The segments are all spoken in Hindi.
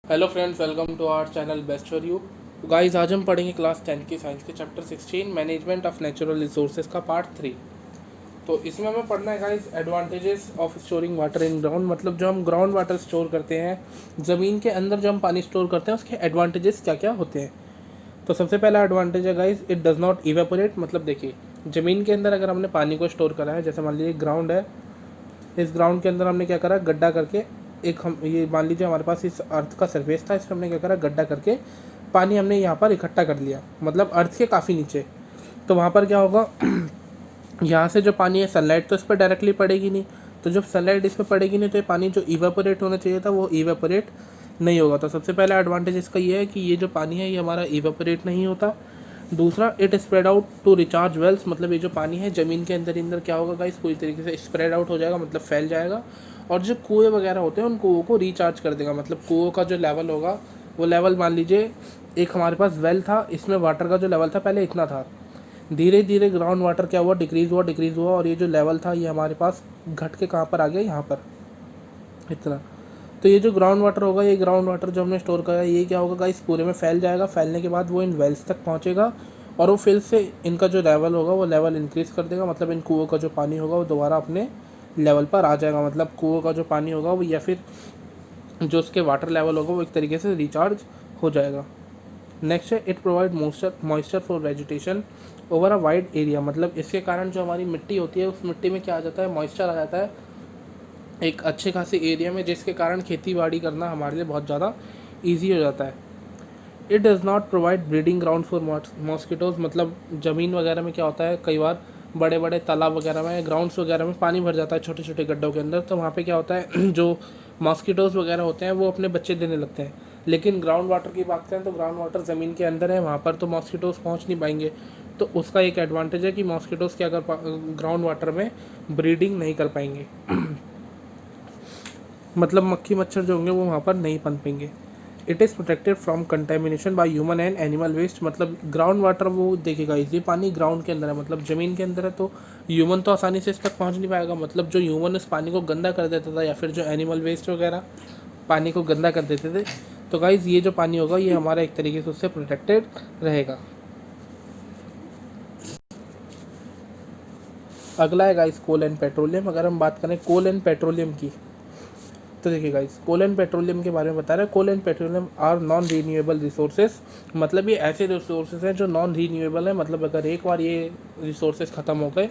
Hello friends, welcome to our channel best for you. Guys, आज हम पढ़ेंगे क्लास 10 की साइंस के chapter 16 management of natural resources का पार्ट 3। तो इसमें हमें पढ़ना है guys advantages of storing water in ground. मतलब जो हम ग्राउंड वाटर स्टोर करते हैं, ज़मीन के अंदर जो हम पानी स्टोर करते हैं, उसके एडवांटेजेस क्या क्या होते हैं। तो सबसे पहला एडवांटेज है guys, it does not evaporate. मतलब देखिए, ज़मीन के अंदर अगर हमने पानी को स्टोर करा है, जैसे मान लीजिए ग्राउंड है, इस ग्राउंड के अंदर हमने क्या करा, गड्ढा करके एक हम ये मान लीजिए हमारे पास इस अर्थ का सरफेस था, इसमें हमने क्या करा, गड्ढा करके पानी हमने यहाँ पर इकट्ठा कर लिया, मतलब अर्थ के काफ़ी नीचे। तो वहाँ पर क्या होगा, यहाँ से जो पानी है, सनलाइट तो इस पर डायरेक्टली पड़ेगी नहीं। तो जब सनलाइट इस पर पड़ेगी नहीं, तो ये पानी जो इवेपोरेट होना चाहिए था वो इवेपोरेट नहीं होगा। तो सबसे पहला एडवांटेज इसका ये है कि ये जो पानी है ये हमारा इवेपोरेट नहीं होता। दूसरा, it spread out to recharge wells. मतलब ये जो पानी है ज़मीन के अंदर अंदर क्या होगा गाइस, पूरी तरीके से स्प्रेड आउट हो जाएगा, मतलब फैल जाएगा। और जो कुएँ वगैरह होते हैं उन कुओं को रिचार्ज कर देगा। मतलब कुओं का जो लेवल होगा, वो लेवल मान लीजिए एक हमारे पास वेल था, इसमें वाटर का जो लेवल था पहले इतना था, धीरे धीरे ग्राउंड वाटर क्या हुआ, डिक्रीज़ हुआ और ये जो लेवल था ये हमारे पास घट के कहाँ पर आ गया, यहाँ पर इतना। तो ये जो ग्राउंड वाटर होगा, ये ग्राउंड वाटर जो हमने स्टोर करा है, ये क्या होगा गाइस, पूरे में फैल जाएगा। फैलने के बाद वो इन वेल्स तक पहुँचेगा और वो फिर से इनका जो लेवल होगा वो लेवल इंक्रीज़ कर देगा। मतलब इन कुओं का जो पानी होगा वो दोबारा अपने लेवल पर आ जाएगा। मतलब कुओं का जो पानी होगा वो, या फिर जो उसके वाटर लेवल होगा, वो एक तरीके से रिचार्ज हो जाएगा। नेक्स्ट है, it provide moisture for vegetation over a wide area. मतलब इसके कारण जो हमारी मिट्टी होती है, उस मिट्टी में क्या आ जाता है, मॉइस्चर आ जाता है एक अच्छे खासे एरिया में, जिसके कारण खेती बाड़ी करना हमारे लिए बहुत ज़्यादा ईजी हो जाता है। It does not provide breeding ground for mosquitoes. मतलब ज़मीन वगैरह में क्या होता है, कई बार बड़े बड़े तालाब वगैरह में, ग्राउंड्स वगैरह में पानी भर जाता है छोटे छोटे गड्ढों के अंदर। तो वहाँ पे क्या होता है जो मॉस्किटोज़ वगैरह होते हैं वो अपने बच्चे देने लगते हैं। लेकिन ग्राउंड वाटर की बात करें तो ग्राउंड वाटर ज़मीन के अंदर है, वहाँ पर तो मॉस्किटोज़ पहुँच नहीं पाएंगे। तो उसका एक एडवांटेज है कि मॉस्किटोज़ क्या कर ग्राउंड वाटर में ब्रीडिंग नहीं कर पाएंगे। मतलब मक्खी मच्छर जो होंगे वो वहाँ पर नहीं पनपेंगे। It is protected from contamination by human and animal waste. मतलब ग्राउंड वाटर वो देखेगा, ये पानी ग्राउंड के अंदर है, मतलब ज़मीन के अंदर है, तो ह्यूमन तो आसानी से इस तक पहुँच नहीं पाएगा। मतलब जो ह्यूमन इस पानी को गंदा कर देता था, या फिर जो एनिमल वेस्ट वगैरह पानी को गंदा कर देते थे, तो गाइज़ ये जो पानी होगा ये हमारा एक तरीके से उससे प्रोटेक्टेड रहेगा। अगला है गाइस कोल एंड पेट्रोलियम। अगर हम बात करें कोल एंड पेट्रोलियम की, तो देखिए गाइस, कोल एंड पेट्रोलियम के बारे में बता रहे हैं। Coal and petroleum are non renewable resources. मतलब ये ऐसे रिसोर्सेज हैं जो नॉन रीन्यूएबल है। मतलब अगर एक बार ये रिसोर्सेज ख़त्म हो गए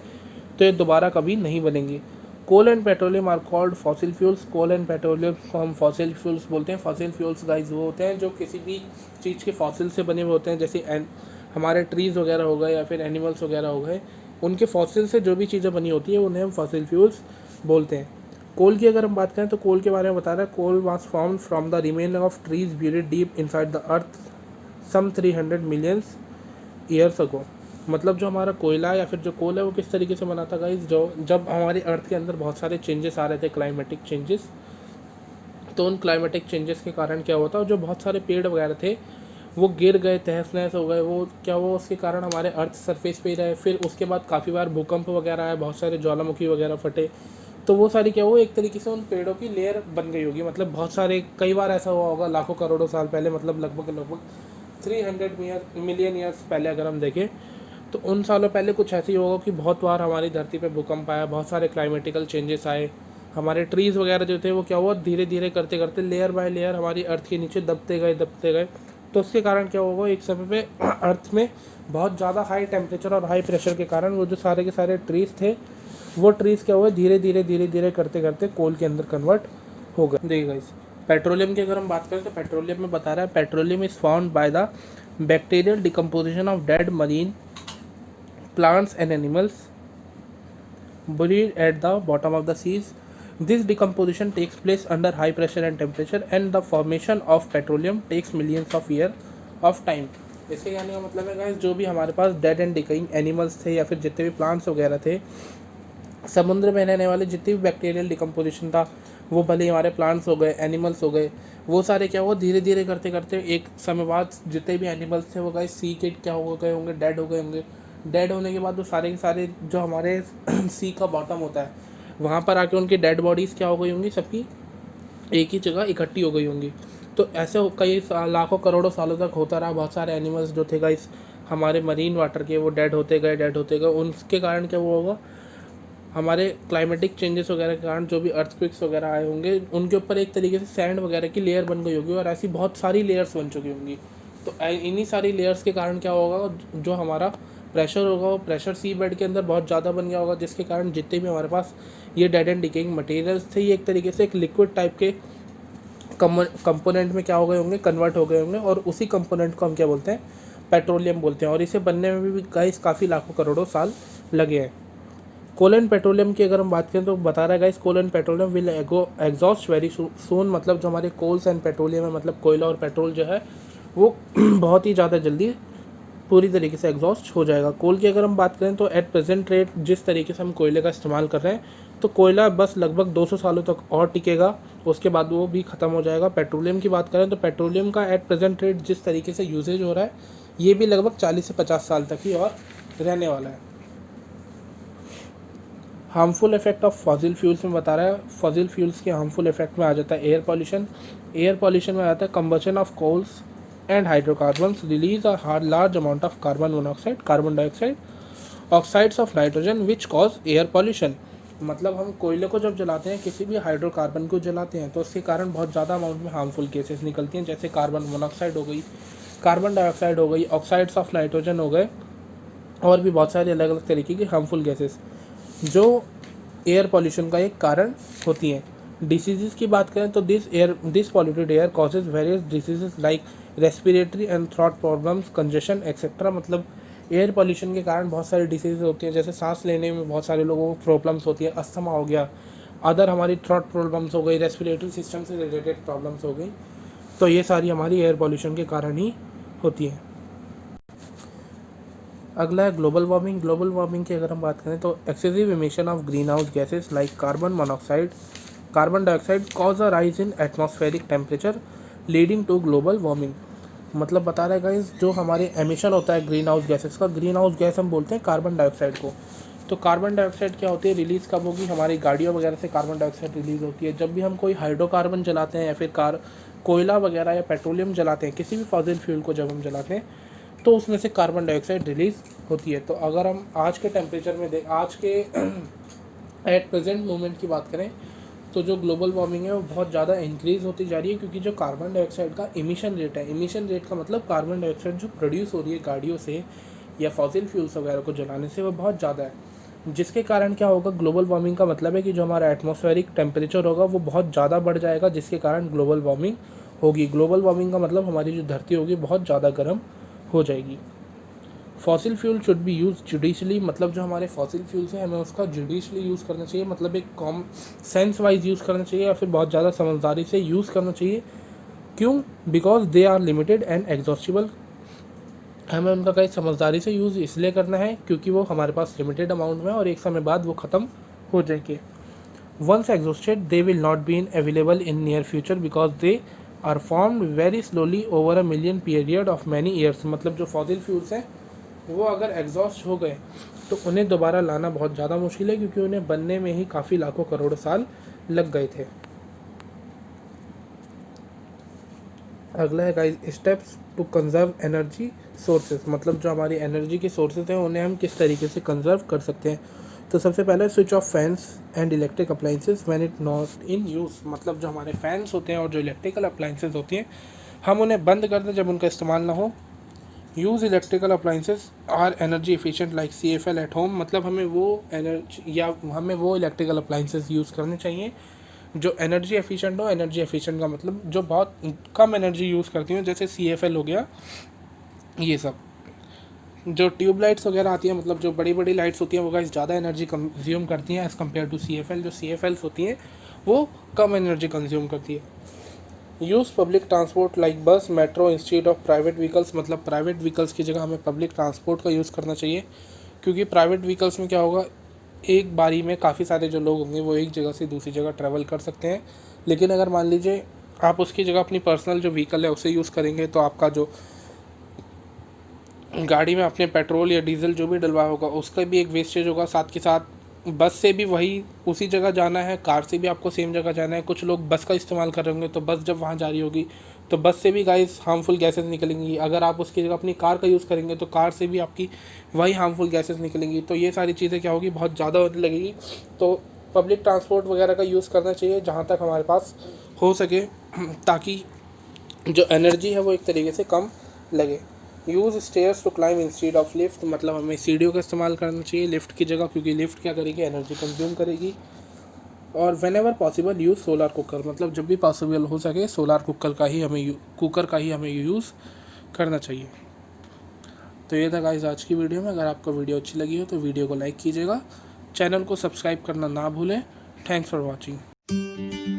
तो ये दोबारा कभी नहीं बनेंगे। Coal and petroleum are called fossil fuels. Coal and petroleum को हम फॉसिल फ्यूल्स बोलते हैं। फॉसिल फ्यूल्स गाइस वो होते हैं जो किसी भी चीज़ के फॉसिल से बने हुए होते हैं, जैसे हमारे ट्रीज़ वगैरह हो गए या फिर एनिमल्स वगैरह हो गए, उनके फॉसिल से जो भी चीज़ें बनी होती है उन्हें हम फॉसिल फ्यूल्स बोलते हैं। कोल की अगर हम बात करें तो कोल के बारे में बता रहा है, coal was formed from the remaining of trees buried deep inside the earth some 300 millions years ago. मतलब जो हमारा कोयला या फिर जो कोल है वो किस तरीके से बना था गाइज, जो जब हमारी अर्थ के अंदर बहुत सारे चेंजेस आ रहे थे, क्लाइमेटिक चेंजेस, तो उन क्लाइमेटिक चेंजेस के कारण क्या हुआ था, जो बहुत सारे पेड़ वगैरह थे वो गिर गए, तहस नहस हो गए। वो क्या हुआ, उसके कारण हमारे अर्थ सरफेस पे ही रहे। फिर उसके बाद काफ़ी बार भूकंप वगैरह आए, बहुत सारे ज्वालामुखी वगैरह फटे, तो वो सारी क्या हुआ, एक तरीके से उन पेड़ों की लेयर बन गई होगी। मतलब बहुत सारे, कई बार ऐसा हुआ होगा लाखों करोड़ों साल पहले, मतलब लगभग 300 मिलियन ईयर्स पहले अगर हम देखें, तो उन सालों पहले कुछ ऐसे ही होगा कि बहुत बार हमारी धरती पे भूकंप आया, बहुत सारे क्लाइमेटिकल चेंजेस आए। हमारे ट्रीज़ वगैरह जो थे वो क्या हुआ, धीरे धीरे करते करते लेयर बाय लेयर हमारी अर्थ के नीचे दबते गए। तो उसके कारण क्या होगा, एक समय पे अर्थ में बहुत ज़्यादा हाई टेम्परेचर और हाई प्रेशर के कारण वो जो सारे के सारे ट्रीज़ थे, वो ट्रीज़ क्या हुए, धीरे धीरे करते करते कोल के अंदर कन्वर्ट हो गए। देखिए गाइस, पेट्रोलियम की अगर हम बात करें तो पेट्रोलियम में बता रहा है, petroleum is found by the bacterial decomposition of dead marine plants and animals buried at the bottom of the seas. This decomposition takes place under high pressure and temperature, and the formation of petroleum takes millions of years of time. इसके कहने का मतलब है गाइस, जो भी हमारे पास डेड एंड डिकाइंग एनिमल्स थे या फिर जितने भी प्लांट्स वगैरह थे, समुद्र में रहने वाले जितनी भी बैक्टीरियल डिकम्पोजिशन था, वो भले ही हमारे प्लांट्स हो गए, एनिमल्स हो गए, वो सारे क्या हुआ, धीरे धीरे करते करते एक समय बाद जितने भी एनिमल्स थे वो गाइस सी के क्या हो गए होंगे, डेड हो गए होंगे। डेड होने के बाद वो सारे के सारे जो हमारे सी का बॉटम होता है, वहाँ पर आके उनकी डेड बॉडीज़ क्या हो गई होंगी, सबकी एक ही जगह इकट्ठी हो गई होंगी। तो ऐसे कई लाखों करोड़ों सालों तक होता रहा। बहुत सारे एनिमल्स जो थे गाइस हमारे मरीन वाटर के, वो डेड होते गए। उनके कारण क्या हुआ होगा, हमारे क्लाइमेटिक चेंजेस वगैरह के कारण जो भी अर्थक्वेक्स वगैरह आए होंगे, उनके ऊपर एक तरीके से सैंड वगैरह की लेयर बन गई होगी, और ऐसी बहुत सारी लेयर्स बन चुकी होंगी। तो इन्हीं सारी लेयर्स के कारण क्या होगा, जो हमारा प्रेशर होगा वो प्रेशर सी बेड के अंदर बहुत ज़्यादा बन गया होगा, जिसके कारण जितने भी हमारे पास ये डेड एंड डिकेइंग मटेरियल्स थे, ये एक तरीके से एक लिक्विड टाइप के कंपोनेंट में क्या हो गए होंगे, कन्वर्ट हो गए होंगे। और उसी कंपोनेंट को हम क्या बोलते हैं, पेट्रोलियम बोलते हैं। और इसे बनने में भी गाइस काफ़ी लाखों करोड़ों साल लगे हैं। कोल एंड पेट्रोलियम की अगर हम बात करें तो बता रहा है guys, coal and petroleum will exhaust very soon. मतलब जो हमारे कोल्स एंड पेट्रोलियम है, मतलब कोयला और पेट्रोल जो है वो बहुत ही ज़्यादा जल्दी पूरी तरीके से एग्जॉस्ट हो जाएगा। कोल की अगर हम बात करें तो एट प्रेजेंट रेट जिस तरीके से हम कोयले का इस्तेमाल कर रहे हैं, तो कोयला बस लगभग 200 सालों तक और टिकेगा, उसके बाद वो भी ख़त्म हो जाएगा। पेट्रोलियम की बात करें तो पेट्रोलियम का एट प्रेजेंट रेट जिस तरीके से यूजेज हो रहा है, ये भी लगभग 40 से 50 साल तक ही और रहने वाला है। Harmful effect of fossil fuels में बता रहा है, फॉसिल फ्यूल्स के हार्मफुल इफेक्ट में आ जाता है एयर पॉल्यूशन। एयर पॉल्यूशन में आता है combustion of coals and hydrocarbons release a large amount of carbon monoxide, carbon dioxide, oxides of nitrogen which cause air pollution. मतलब हम कोयले को जब जलाते हैं, किसी भी हाइड्रोकार्बन को जलाते हैं, तो उसके कारण बहुत ज़्यादा अमाउंट में हार्मफुल केसेस निकलती हैं, जैसे कार्बन मोनोऑक्साइड हो गई, कार्बन डाइऑक्साइड हो गई, ऑक्साइड्स ऑफ नाइट्रोजन हो गए, और भी बहुत सारे अलग अलग तरीके की हार्मफुल गैसेस जो एयर पॉल्यूशन का एक कारण होती हैं। डिसीज़ की बात करें तो this polluted air causes various diseases like respiratory and throat problems, congestion etcetera. मतलब एयर पॉल्यूशन के कारण बहुत सारी डिसीज़ होती हैं, जैसे सांस लेने में बहुत सारे लोगों को प्रॉब्लम्स होती है, अस्थमा हो गया, अदर हमारी थ्रॉट प्रॉब्लम्स हो गई, रेस्पिरेटरी सिस्टम से रिलेटेड प्रॉब्लम्स हो गई। तो ये सारी हमारी एयर पॉल्यूशन के कारण ही होती हैं। अगला है ग्लोबल वार्मिंग। ग्लोबल वार्मिंग की अगर हम बात करें तो excessive emission of greenhouse gases like carbon monoxide, carbon dioxide cause a rise in atmospheric temperature leading to global warming. मतलब बता रहे गाइस, जो हमारे एमिशन होता है ग्रीन हाउस गैसेस का, ग्रीन हाउस गैस हम बोलते हैं कार्बन डाइऑक्साइड को। तो कार्बन डाइऑक्साइड क्या होती है, रिलीज़ कब होगी, हमारी गाड़ियों वगैरह से कार्बन डाइऑक्साइड रिलीज़ होती है। जब भी हम कोई हाइड्रोकार्बन जलाते हैं या फिर कोयला वगैरह या पेट्रोलियम जलाते हैं, किसी भी फॉसिल फ्यूल को जब हम जलाते हैं, तो उसमें से कार्बन डाइऑक्साइड रिलीज़ होती है। तो अगर हम आज के टेम्परेचर में आज के एट प्रेजेंट मोमेंट की बात करें, तो जो ग्लोबल वार्मिंग है वो बहुत ज़्यादा इंक्रीज़ होती जा रही है, क्योंकि जो कार्बन डाइऑक्साइड का इमिशन रेट है, इमिशन रेट का मतलब कार्बन डाइऑक्साइड जो प्रोड्यूस हो रही है गाड़ियों से या फॉसिल फ्यूल्स वगैरह को जलाने से, वो बहुत ज़्यादा है। जिसके कारण क्या होगा, ग्लोबल वार्मिंग का मतलब है कि जो हमारा एटमॉस्फेरिक टेम्परेचर होगा वो बहुत ज़्यादा बढ़ जाएगा, जिसके कारण ग्लोबल वार्मिंग होगी। ग्लोबल वार्मिंग का मतलब हमारी जो धरती होगी बहुत ज़्यादा गर्म हो जाएगी। Fossil fuel should be use judicially. मतलब जो हमारे फॉसिल फ्यूल्स हैं, हमें उसका जुडिशली यूज़ करना चाहिए, मतलब एक कॉम सेंस वाइज यूज़ करना चाहिए, या फिर बहुत ज़्यादा समझदारी से यूज़ करना चाहिए। क्यों? Because they are limited and exhaustible. हमें उनका कहीं समझदारी से यूज़ इसलिए करना है क्योंकि वो हमारे पास लिमिटेड अमाउंट में, और एक समय बाद वो ख़त्म हो जाएंगे। Once exhausted they will not be available in near future because they are formed very slowly over a million period of many years. मतलब जो फॉसिल फ्यूल्स हैं वो अगर एग्जॉस्ट हो गए तो उन्हें दोबारा लाना बहुत ज़्यादा मुश्किल है, क्योंकि उन्हें बनने में ही काफ़ी लाखों करोड़ साल लग गए थे। अगला है guys, steps to conserve energy sources. मतलब जो हमारी एनर्जी के सोर्सेज हैं उन्हें हम किस तरीके से कंजर्व कर सकते हैं। तो सबसे पहले switch off fans and electric appliances when it not in use. मतलब जो हमारे फैंस होते हैं और जो इलेक्ट्रिकल अप्लाइंसेस होती हैं, हम उन्हें बंद कर दें जब उनका इस्तेमाल ना हो। Use electrical appliances are energy efficient like CFL at home. मतलब हमें वो इलेक्ट्रिकल अप्लाइंसेस यूज़ करने चाहिए जो एनर्जी एफिशिएंट हो। एनर्जी एफिशिएंट का मतलब जो बहुत कम एनर्जी यूज़ करती हैं, जैसे CFL हो गया। ये सब जो ट्यूब लाइट्स वगैरह आती हैं, मतलब जो बड़ी बड़ी लाइट्स होती हैं, वो गाइस ज़्यादा एनर्जी कंज्यूम करती हैं एज़ कम्पेयर टू CFL। जो CFLs होती हैं वो कम एनर्जी कंज्यूम करती है। यूज़ पब्लिक ट्रांसपोर्ट लाइक बस, metro instead of private vehicles. मतलब प्राइवेट व्हीकल्स की जगह हमें पब्लिक ट्रांसपोर्ट का यूज़ करना चाहिए, क्योंकि प्राइवेट व्हीकल्स में क्या होगा, एक बारी में काफ़ी सारे जो लोग होंगे वो एक जगह से दूसरी जगह ट्रैवल कर सकते हैं। लेकिन अगर मान लीजिए आप उसकी जगह अपनी पर्सनल जो व्हीकल है उसे यूज़ करेंगे, तो आपका जो गाड़ी में अपने पेट्रोल या डीजल जो भी डलवा होगा उसका भी एक वेस्टेज होगा, साथ के साथ बस से भी वही उसी जगह जाना है, कार से भी आपको सेम जगह जाना है। कुछ लोग बस का इस्तेमाल कर रहे होंगे तो बस जब वहाँ जा रही होगी तो बस से भी गाइस हार्मफुल गैसेस निकलेंगी। अगर आप उसकी जगह अपनी कार का यूज़ करेंगे तो कार से भी आपकी वही हार्मफुल गैसेस निकलेंगी। तो ये सारी चीज़ें क्या होगी, बहुत ज़्यादा होने लगेगी। तो पब्लिक ट्रांसपोर्ट वगैरह का यूज़ करना चाहिए जहाँ तक हमारे पास हो सके, ताकि जो एनर्जी है वो एक तरीके से कम लगे। Use stairs to climb instead of lift, मतलब हमें सीढ़ियों का इस्तेमाल करना चाहिए लिफ्ट की जगह, क्योंकि लिफ्ट क्या करेगी, एनर्जी कंज्यूम करेगी। और when ever possible use solar cooker, मतलब जब भी पॉसिबल हो सके सोलर कुकर का ही हमें यूज़ करना चाहिए। तो ये था गाइस आज की वीडियो में। अगर आपको वीडियो अच्छी लगी हो तो वीडियो को लाइक कीजिएगा, चैनल को सब्सक्राइब करना ना भूलें। Thanks for watching.